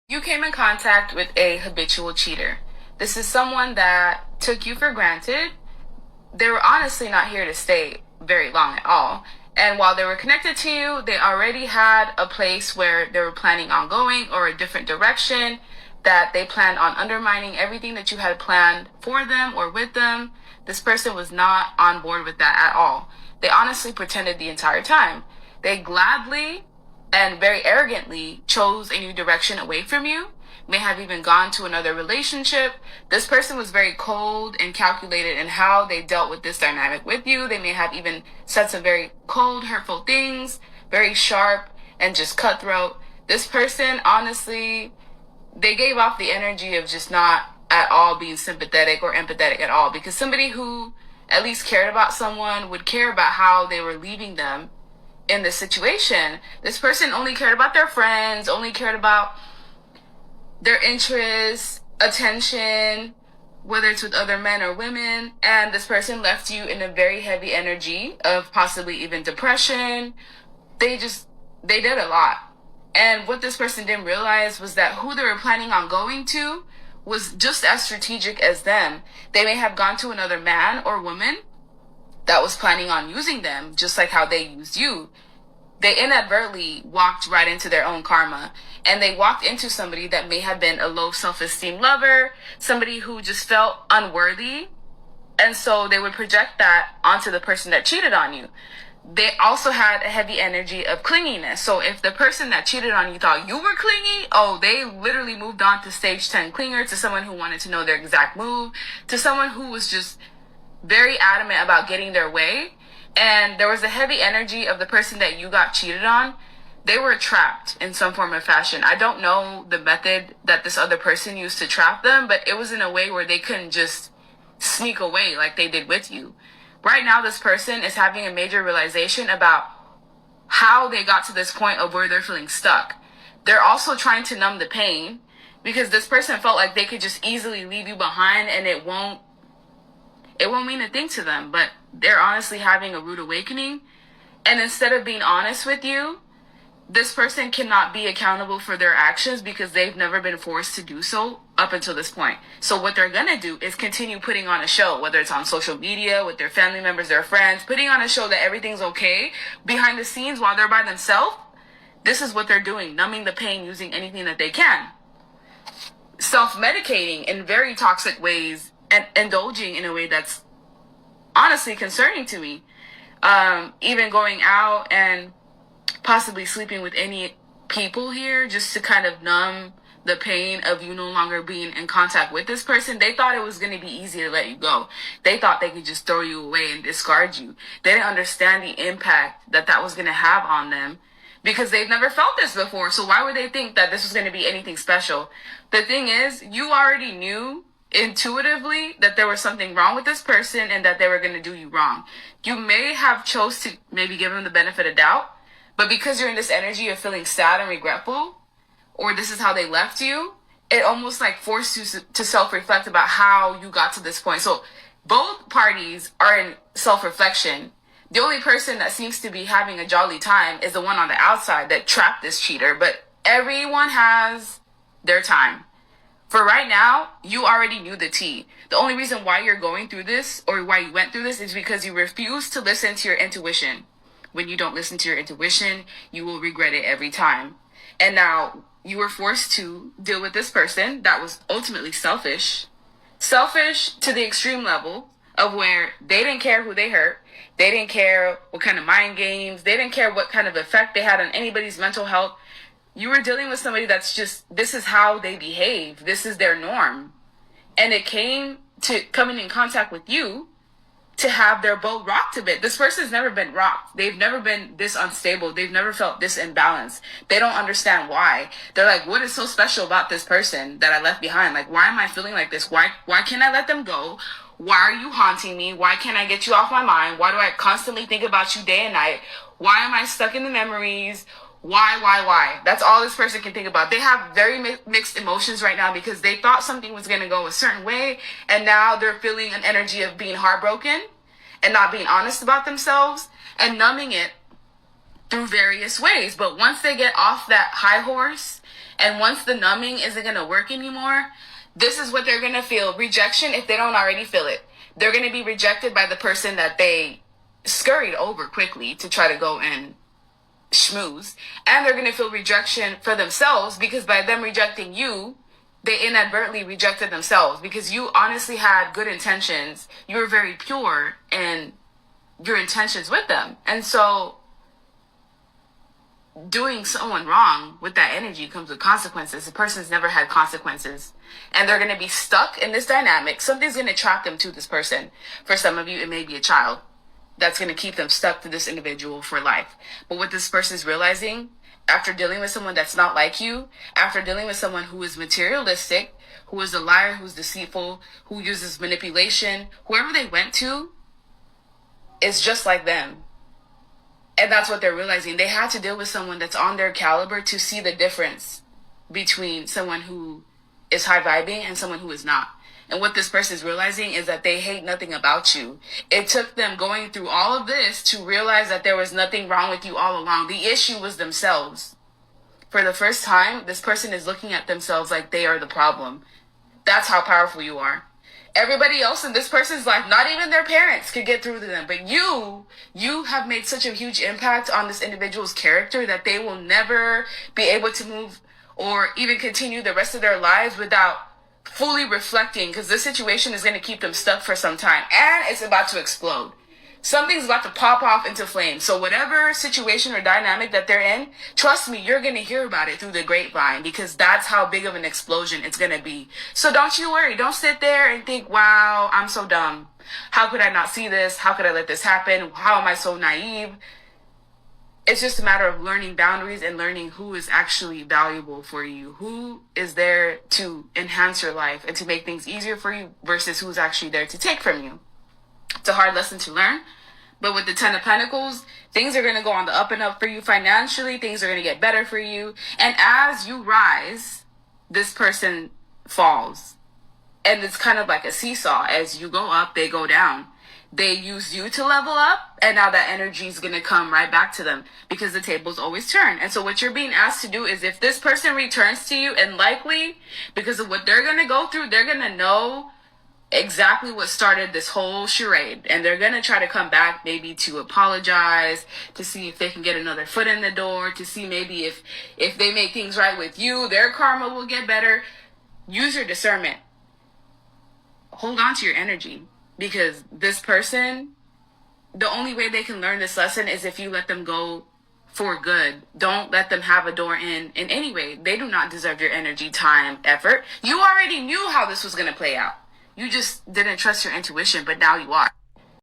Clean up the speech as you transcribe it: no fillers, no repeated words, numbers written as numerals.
You came in contact with a habitual cheater. This is someone that took you for granted. They were honestly not here to stay very long at all. And while they were connected to you, they already had a place where they were planning on going or a different direction, that they planned on undermining everything that you had planned for them or with them. This person was not on board with that at all. They honestly pretended the entire time. They gladly and very arrogantly chose a new direction away from you, may have even gone to another relationship. This person was very cold and calculated in how they dealt with this dynamic with you. They may have even said some very cold, hurtful things, very sharp and just cutthroat. This person, honestly, they gave off the energy of just not at all being sympathetic or empathetic at all, because somebody who at least cared about someone would care about how they were leaving them in this situation. This person only cared about their friends, only cared about their interests, attention, whether it's with other men or women. And this person left you in a very heavy energy of possibly even depression. They did a lot. And what this person didn't realize was that who they were planning on going to was just as strategic as them. They may have gone to another man or woman that was planning on using them, just like how they used you. They inadvertently walked right into their own karma. And they walked into somebody that may have been a low self-esteem lover, somebody who just felt unworthy. And so they would project that onto the person that cheated on you. They also had a heavy energy of clinginess. So if the person that cheated on you thought you were clingy, they literally moved on to stage 10 clinger, to someone who wanted to know their exact move, to someone who was just very adamant about getting their way. And there was a heavy energy of the person that you got cheated on. They were trapped in some form of fashion. I don't know the method that this other person used to trap them, but it was in a way where they couldn't just sneak away like they did with you. Right now, this person is having a major realization about how they got to this point of where they're feeling stuck. They're also trying to numb the pain, because this person felt like they could just easily leave you behind and it won't mean a thing to them. But they're honestly having a rude awakening. And instead of being honest with you, this person cannot be accountable for their actions because they've never been forced to do so up until this point. So what they're going to do is continue putting on a show, whether it's on social media, with their family members, their friends, putting on a show that everything's okay behind the scenes while they're by themselves. This is what they're doing, numbing the pain using anything that they can. Self-medicating in very toxic ways and indulging in a way that's honestly concerning to me. Even going out and possibly sleeping with any people here just to kind of numb the pain of you no longer being in contact with this person. They thought it was going to be easy to let you go. They thought they could just throw you away and discard you. They didn't understand the impact that that was going to have on them, because they've never felt this before. So why would they think that this was going to be anything special? The thing is, you already knew intuitively that there was something wrong with this person and that they were going to do you wrong. You may have chose to maybe give them the benefit of doubt, but because you're in this energy of feeling sad and regretful, or this is how they left you, it almost like forced you to self-reflect about how you got to this point. So both parties are in self-reflection. The only person that seems to be having a jolly time is the one on the outside that trapped this cheater. But everyone has their time. For right now, you already knew the tea. The only reason why you're going through this, or why you went through this, is because you refuse to listen to your intuition. When you don't listen to your intuition, you will regret it every time. And now you were forced to deal with this person that was ultimately selfish. Selfish to the extreme level of where they didn't care who they hurt. They didn't care what kind of mind games. They didn't care what kind of effect they had on anybody's mental health. You were dealing with somebody that's just, this is how they behave. This is their norm. And it came to coming in contact with you to have their boat rocked a bit. This person's never been rocked. They've never been this unstable. They've never felt this imbalanced. They don't understand why. They're like, what is so special about this person that I left behind? Like, why am I feeling like this? Why can't I let them go? Why are you haunting me? Why can't I get you off my mind? Why do I constantly think about you day and night? Why am I stuck in the memories? Why? That's all this person can think about. They have very mixed emotions right now because they thought something was going to go a certain way, and now they're feeling an energy of being heartbroken and not being honest about themselves and numbing it through various ways. But once they get off that high horse, and once the numbing isn't going to work anymore, this is what they're going to feel. Rejection, if they don't already feel it. They're going to be rejected by the person that they scurried over quickly to try to go and schmooze. And they're going to feel rejection for themselves, because by them rejecting you, they inadvertently rejected themselves, because you honestly had good intentions. You were very pure in your intentions with them. And so doing someone wrong with that energy comes with consequences. The person's never had consequences, and they're going to be stuck in this dynamic. Something's going to attract them to this person. For some of you, it may be a child that's going to keep them stuck to this individual for life. But what this person is realizing, after dealing with someone that's not like you, after dealing with someone who is materialistic, who is a liar, who's deceitful, who uses manipulation, whoever they went to is just like them. And that's what they're realizing. They had to deal with someone that's on their caliber to see the difference between someone who is high vibing and someone who is not. And what this person is realizing is that they hate nothing about you. It took them going through all of this to realize that there was nothing wrong with you all along. The issue was themselves. For the first time, this person is looking at themselves like they are the problem. That's how powerful you are. Everybody else in this person's life, not even their parents, could get through to them. But you have made such a huge impact on this individual's character that they will never be able to move or even continue the rest of their lives without fully reflecting, because this situation is going to keep them stuck for some time, and it's about to explode. Something's about to pop off into flames. So whatever situation or dynamic that they're in, trust me, you're going to hear about it through the grapevine, because that's how big of an explosion it's going to be. So don't you worry. Don't sit there and think, wow, I'm so dumb. How could I not see this? How could I let this happen? How am I so naive? It's just a matter of learning boundaries and learning who is actually valuable for you, who is there to enhance your life and to make things easier for you versus who's actually there to take from you. It's a hard lesson to learn, but with the Ten of Pentacles, things are going to go on the up and up for you financially. Things are going to get better for you. And as you rise, this person falls. And it's kind of like a seesaw. As you go up, they go down. They use you to level up, and now that energy is going to come right back to them, because the tables always turn. And so what you're being asked to do is, if this person returns to you, and likely because of what they're going to go through, they're going to know exactly what started this whole charade, and they're going to try to come back, maybe to apologize, to see if they can get another foot in the door, to see maybe if they make things right with you, their karma will get better. Use your discernment. Hold on to your energy, because this person, the only way they can learn this lesson is if you let them go for good. Don't let them have a door in any way. They do not deserve your energy, time, effort. You already knew how this was going to play out. You just didn't trust your intuition, but now you are.